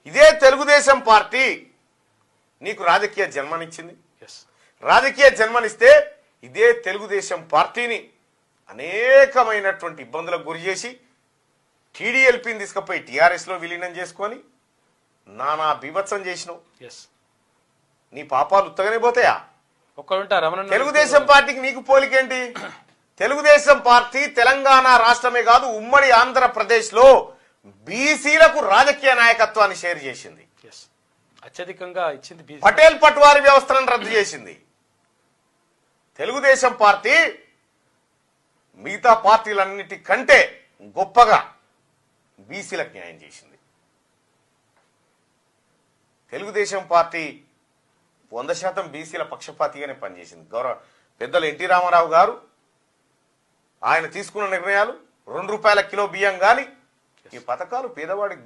ఇదే తెలుగుదేశం పార్టీ నీకు రాజకీయ జన్మనిచ్చింది. రాజకీయ జన్మనిస్తే ఇదే తెలుగుదేశం పార్టీని అనేకమైనటువంటి ఇబ్బందులకు గురి చేసి టీడీఎల్పీని తీసుకుపోయి టీఆర్ఎస్లో విలీనం చేసుకొని నానా బీభత్సం చేసినావు. నీ పాపాలు ఉత్తగానే పోతాయా? తెలుగుదేశం పార్టీకి నీకు పోలికేంటి? తెలుగుదేశం పార్టీ తెలంగాణ రాష్ట్రమే కాదు ఉమ్మడి ఆంధ్రప్రదేశ్లో బీసీలకు రాజకీయ నాయకత్వాన్ని షేర్ చేసింది. అత్యధికంగా ఇచ్చింది. పటేల్ పట్వారీ వ్యవస్థను రద్దు చేసింది. తెలుగుదేశం పార్టీ మిగతా పార్టీలన్నిటికంటే గొప్పగా బీసీలకు న్యాయం చేసింది. తెలుగుదేశం పార్టీ 100% బీసీల పక్షపాతిగానే పనిచేసింది. గౌరవ పెద్దలు ఎన్టీ రామారావు గారు ఆయన తీసుకున్న నిర్ణయాలు, 2 రూపాయల కిలో బియ్యం కానీ ఈ పథకాలు పేదవాడికి